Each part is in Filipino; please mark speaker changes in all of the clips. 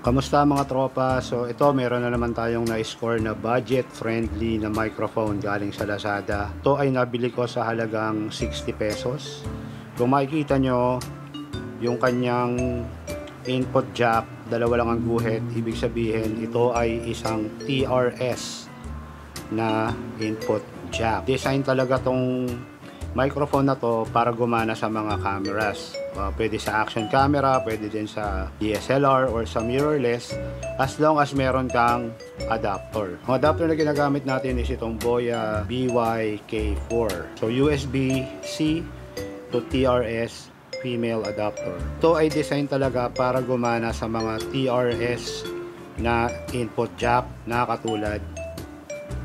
Speaker 1: Kamusta mga tropa? So ito meron na naman tayong na-score na budget friendly na microphone galing sa Lazada. Ito ay nabili ko sa halagang 60 pesos. Kung makikita nyo yung kanyang input jack, dalawa lang ang guhit. Ibig sabihin ito ay isang TRS na input jack. Design talaga tong microphone na to para gumana sa mga cameras. Pwede sa action camera, pwede din sa DSLR or sa mirrorless, as long as meron kang adapter. Ang adapter na ginagamit natin is itong Boya BY-K4. So USB-C to TRS female adapter. Ito ay design talaga para gumana sa mga TRS na input jack na katulad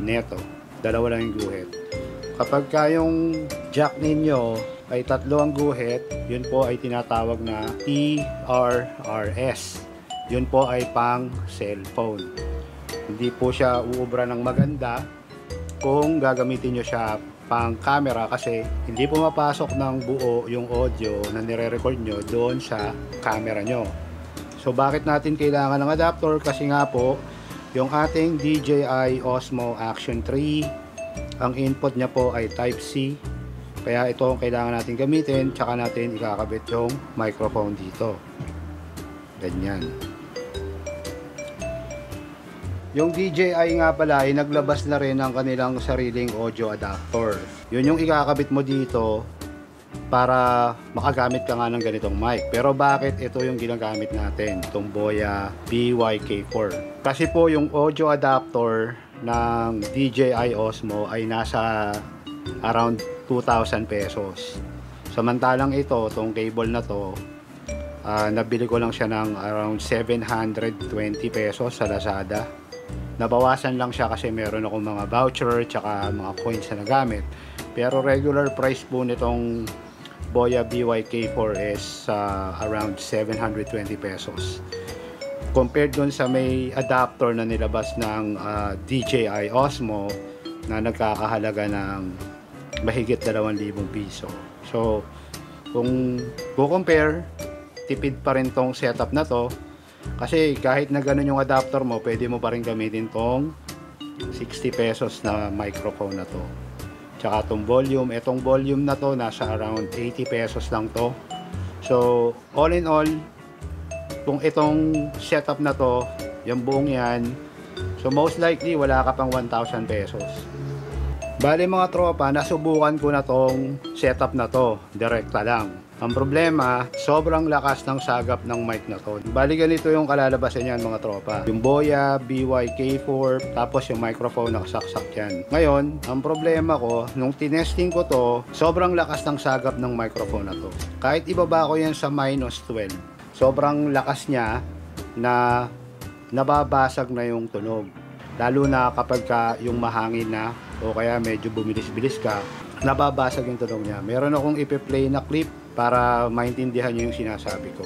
Speaker 1: neto. Dalawa lang yung guhit. Kapag yung jack ninyo ay tatlo ang guhit, yun po ay tinatawag na TRRS. Yun po ay pang cellphone. Hindi po siya uubra ng maganda kung gagamitin nyo siya pang camera kasi hindi po mapasok ng buo yung audio na nire-record nyo doon sa camera nyo. So bakit natin kailangan ng adapter? Kasi nga po, yung ating DJI Osmo Action 3, ang input niya po ay Type-C. Kaya ito ang kailangan natin gamitin, tsaka natin ikakabit yung microphone dito. Ganyan. Yung DJI nga pala ay naglabas na rin ng kanilang sariling audio adapter. Yun yung ikakabit mo dito para makagamit ka nga ng ganitong mic. Pero bakit ito yung ginagamit natin, itong Boya BY-K4? Kasi po yung audio adapter ng DJI Osmo ay nasa around 2,000 pesos. Samantalang ito, itong cable na to, nabili ko lang siya ng around 720 pesos sa Lazada. Nabawasan lang siya kasi meron akong mga voucher tsaka mga coins na nagamit. Pero regular price po nitong Boya BY-K4 is around 720 pesos. Compared dun sa may adapter na nilabas ng DJI Osmo na nagkakahalaga ng mahigit 2,000 piso. So, kung compare, tipid pa rin tong setup na to kasi kahit na ganun yung adapter mo, pwede mo pa rin gamitin tong 60 pesos na microphone na to. Tsaka itong volume na to nasa around 80 pesos lang to. So, all in all, kung itong setup na to, yung buong yan, so most likely wala ka pang 1,000 pesos. Bali mga tropa, nasubukan ko na tong setup na to, direkta lang. Ang problema, sobrang lakas ng sagap ng mic na to. Bali ganito yung kalalabasan yan mga tropa. Yung Boya BY-K4, tapos yung microphone nakasaksak yan. Ngayon, ang problema ko, nung tinesting ko to, sobrang lakas ng sagap ng microphone na to. Kahit ibaba ko yan sa -12, sobrang lakas niya na nababasag na yung tunog. Lalo na kapag yung mahangin na o kaya medyo bumilis-bilis ka, nababasag yung tunog niya. Meron akong ipi-play na clip para maintindihan niyo yung sinasabi ko.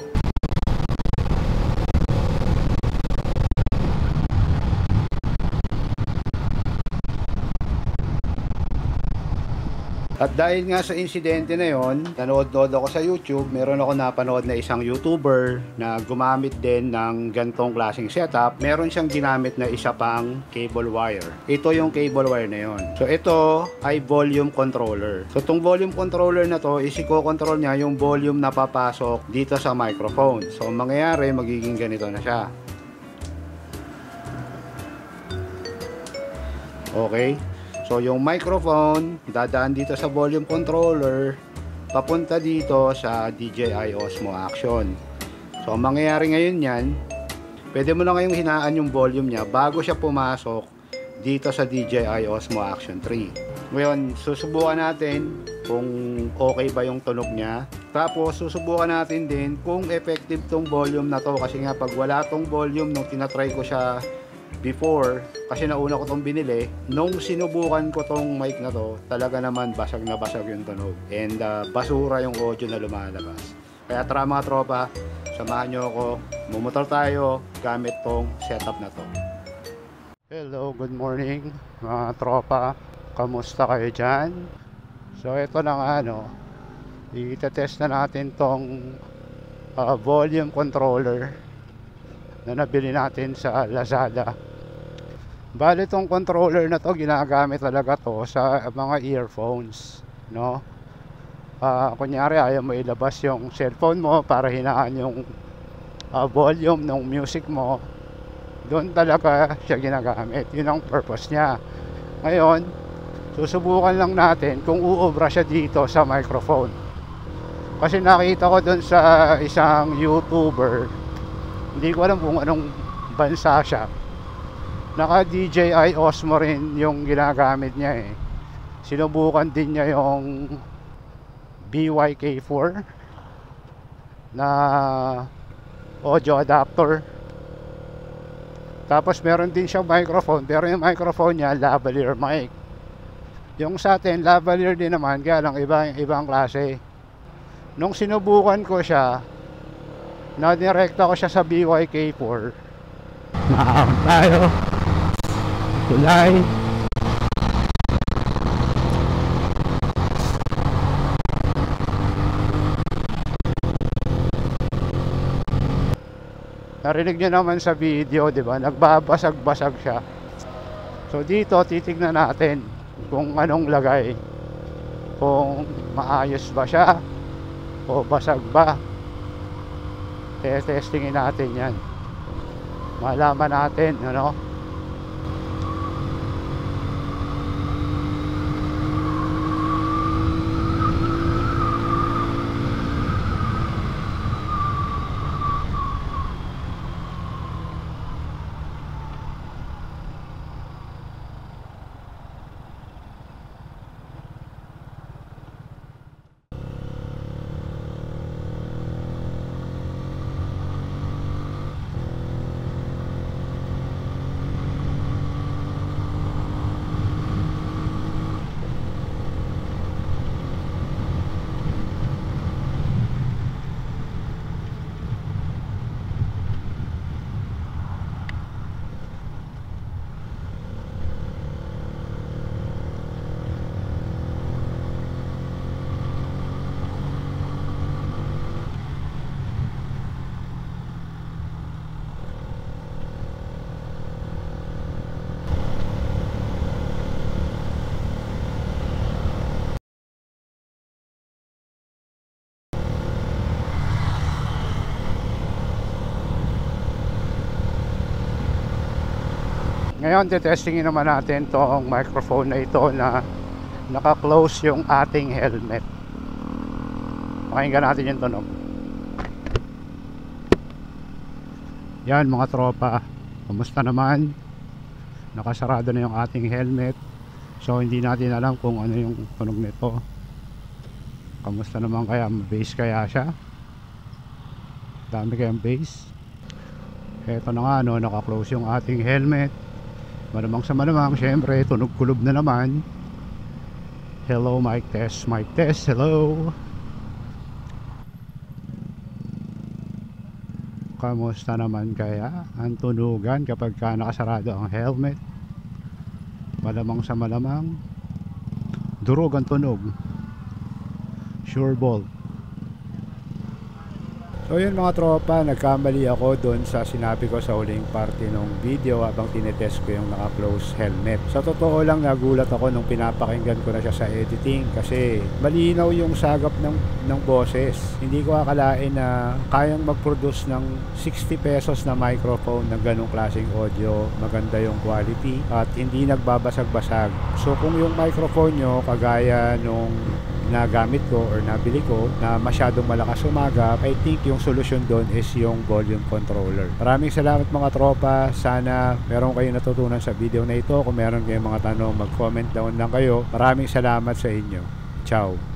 Speaker 1: At dahil nga sa insidente na yon, nanood-nood ako sa YouTube, meron ako napanood na isang YouTuber na gumamit din ng gantong klaseng setup. Meron siyang ginamit na isa pang cable wire. Ito yung cable wire na yon. So ito ay volume controller. So itong volume controller na to, isiko-control niya yung volume na papasok dito sa microphone. So ang mangyayari, magiging ganito na siya. Okay? So yung microphone, dadaan dito sa volume controller, papunta dito sa DJI Osmo Action. So ang mangyayari ngayon yan, pwede mo na ngayong hinaan yung volume niya bago siya pumasok dito sa DJI Osmo Action 3. Ngayon, susubukan natin kung okay ba yung tunog niya. Tapos susubukan natin din kung effective tong volume na to, kasi nga pag wala tong volume nung tinatry ko siya before, kasi nauna ko tong binili, nung sinubukan ko tong mic na to, talaga naman basag na basag yung tunog and basura yung audio na lumalabas. Kaya tara mga tropa, samahan nyo ako, mumotor tayo gamit tong setup na to. Hello, good morning mga tropa, kamusta kayo dyan? So ito na nga, itetest na natin tong volume controller na nabili natin sa Lazada. Bali itong controller na to, ginagamit talaga to sa mga earphones, no? Kunyari ayaw mo ilabas yung cellphone mo para hinaan yung volume ng music mo, doon talaga siya ginagamit. Yun ang purpose niya. Ngayon, susubukan lang natin kung uubra siya dito sa microphone. Kasi nakita ko doon sa isang YouTuber, hindi ko alam kung anong bansa siya, naka DJI Osmo rin yung ginagamit niya eh. Sinubukan din niya yung BYK4 na audio adapter. Tapos meron din siyang microphone, pero yung microphone niya lavalier mic. Yung sa atin lavalier din naman, kaya lang ibang klase. Nung sinubukan ko siya, na-direkta ko siya sa BYK4. Maahon tayo. Tulay. Narinig nyo naman sa video, di ba? Nagbabasag-basag siya. So dito titignan natin kung anong lagay. Kung maayos ba siya o basag ba. Testingin natin yan. Malaman natin, ano? Ngayon, testingin naman natin tong microphone na ito na naka-close yung ating helmet. Pakinggan natin yung tunog. Yan mga tropa, kamusta naman? Nakasarado na yung ating helmet. So hindi natin alam kung ano yung tunog nito. Kamusta naman kaya? Bass kaya siya? Dami kayang bass. Eto na nga, no, naka-close yung ating helmet. Malamang sa malamang, syempre, tunog kulob na naman. Hello, mic test, hello. Kamusta naman kaya ang tunugan kapag ka nakasarado ang helmet? Malamang sa malamang, durog ang tunog. Sure ball. So yun mga tropa, nagkamali ako doon sa sinabi ko sa huling parte ng video habang tinetest ko yung naka-close helmet. Sa totoo lang, nagulat ako nung pinapakinggan ko na siya sa editing kasi malinaw yung sagap ng boses. Hindi ko akalain na kayang mag-produce ng 60 pesos na microphone ng ganong klaseng audio. Maganda yung quality at hindi nagbabasag-basag. So kung yung microphone nyo kagaya nung nagamit ko or nabili ko na masyadong malakas umagap, I think yung solusyon doon is yung volume controller. Maraming salamat mga tropa. Sana meron kayong natutunan sa video na ito. Kung meron kayong mga tanong, mag-comment down lang kayo. Maraming salamat sa inyo. Ciao.